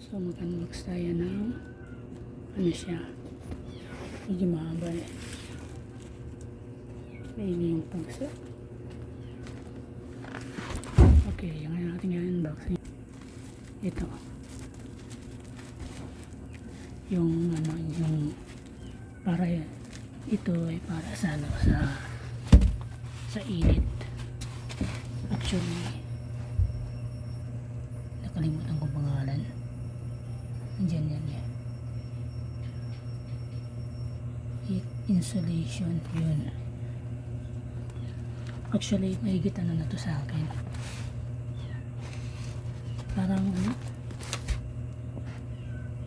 So mag-unbox tayo ng ano siya, medyo mahaba eh. Maigi yung pusa. Okay, yung natin i-unboxing. Ito yung ano, yung para ito ay para sa ano, sa init. Actually nakalimutan ko pangalan. Andyan yan eh. Insulation yun. Actually mahigit ano na to sa akin. Parang ano,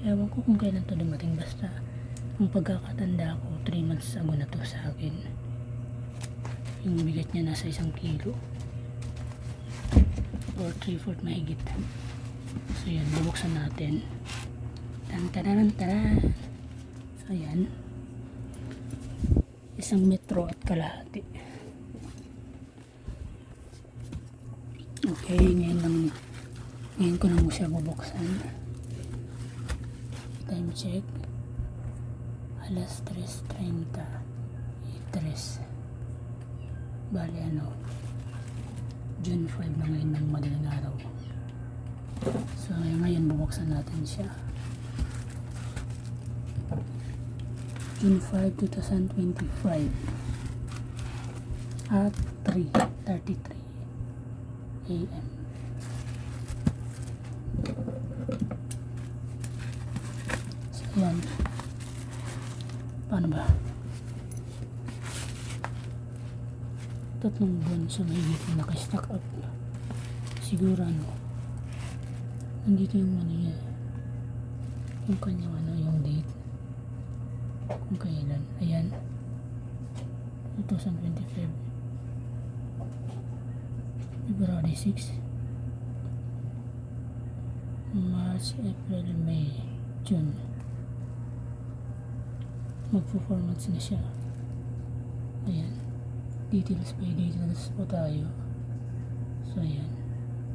ewan ko kung kailan to dumating, basta ang pagkakatanda ko 3 months ago na to sa akin. Yung bigat niya nasa 1 kilo or 3/4 mahigit. So yan, bubuksan natin. Tan-taran. So yan, 1 metro at kalahati. Okay, ngayon ko na mo siya bubuksan. Time check, alas 3:30. Bali ano, June 5 na ngayon ng madaling araw. So ngayon bubuksan natin siya. June 5, 2025 at 3:33 AM. So yan, paano ba? 3 buwan sa mahigit na naka-stack up. Siguro ano, nandito yung ano niya, yung kanyang ano, yung date kung kailan. Ayan, 2025 February 6, March, April, May, June. Mag-4 months na siya. Ayan, details by details po tayo. So ayan,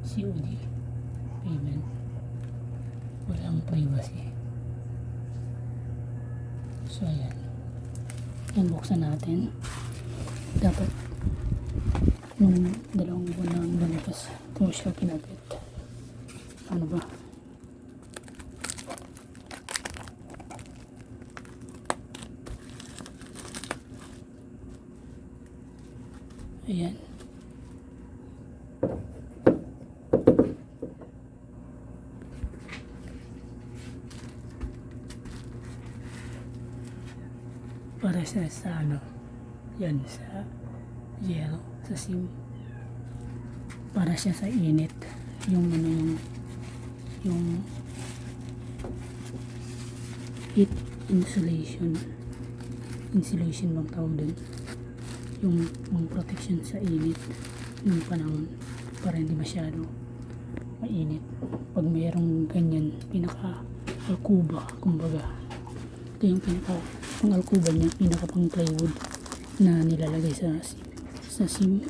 COD payment, walang privacy. So ayan, yan, buksan natin. Dapat yung 2 buwan na lumipas ito siya kinabit. Ano ba? Ayan, para siya sa ano, yan, sa yellow, sa SIM. Para siya sa init, yung ano, yung heat insulation bang tawag dun, yung mga protection sa init ng panahon, para hindi masyado mainit. Pag mayroong ganyan, pinaka alkuba, kumbaga ito yung pinaka pang alkuba niya, pinaka pang plywood na nilalagay sa SIM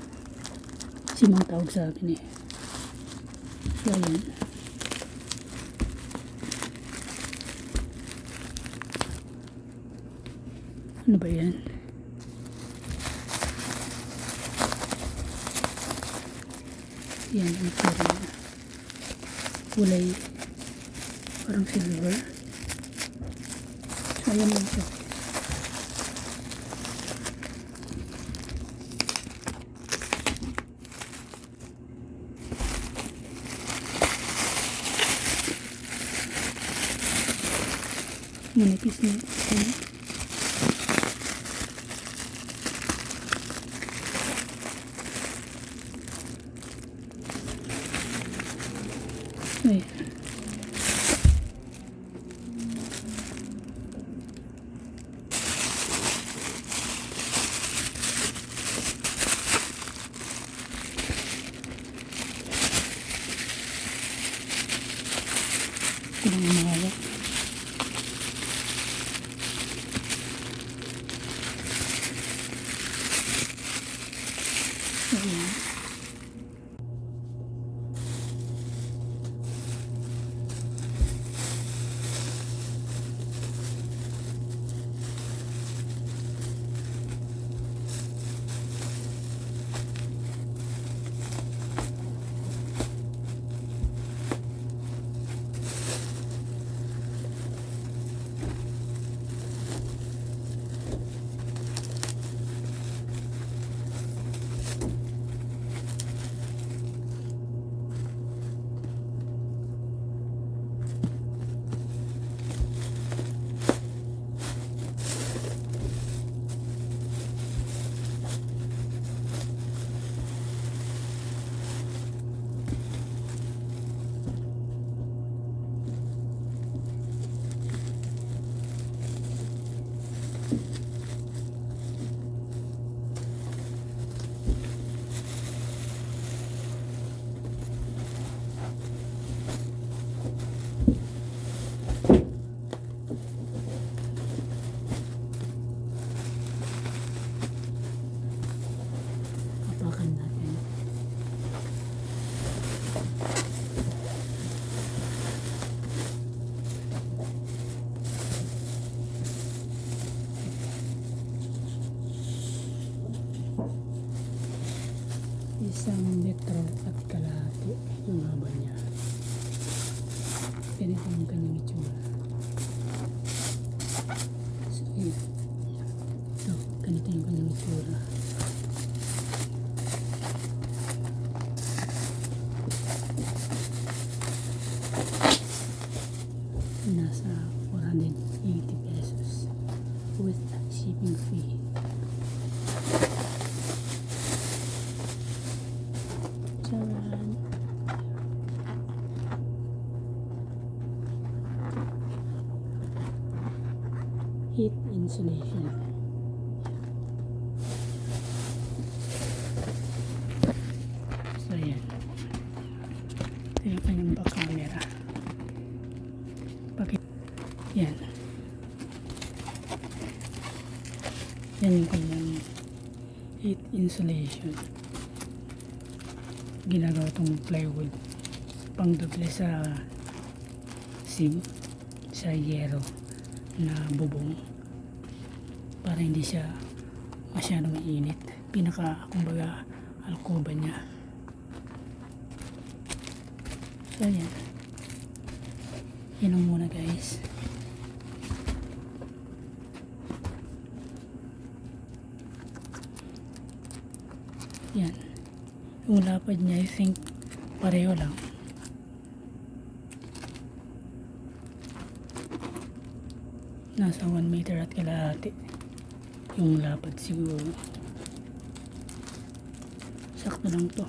ang tawag sa akin eh. So ayan, ano ba yan? Yan ang parang kulay parang silver. So ayan lang siya. Manipis na ito. Ay. Kurang mahawak. Ayan. ganito yung kanyang itsura. So, ayan. So, ganito yung kanyang itsura. Nasa 480 pesos with shipping fee. Charan! Heat insulation. So yan. Ito yung kanyang back camera. Yan. Yan yung kanyang heat insulation. Ginagawa itong plywood. Pang doble sa sim, sa yero na bubong. Para hindi siya masyadong mainit. Kumbaga, alcoba niya. So yan. Yan ang muna guys. Yan. Yung lapad niya, I think, pareho lang. Nasa 1 meter at kalahati. Yung lapad siguro. Sakto lang to.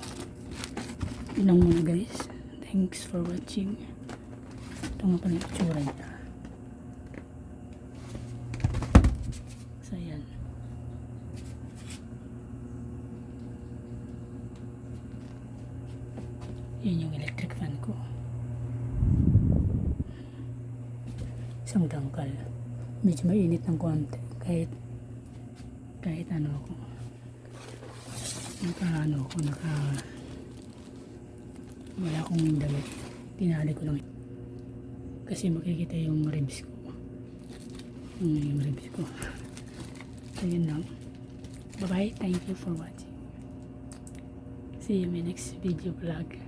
Yun lang muna guys. Thanks for watching. Ito nga pala yung itsura niya. So yan. Yun yung electric fan ko. Isang dangkal. Medyo mainit ng konti. Kahit ano ako. Wala akong damit. Tinali ko lang. Kasi makikita yung ribs ko. Yung ribs ko. So yun lang. Bye bye. Thank you for watching. See you in my next video vlog.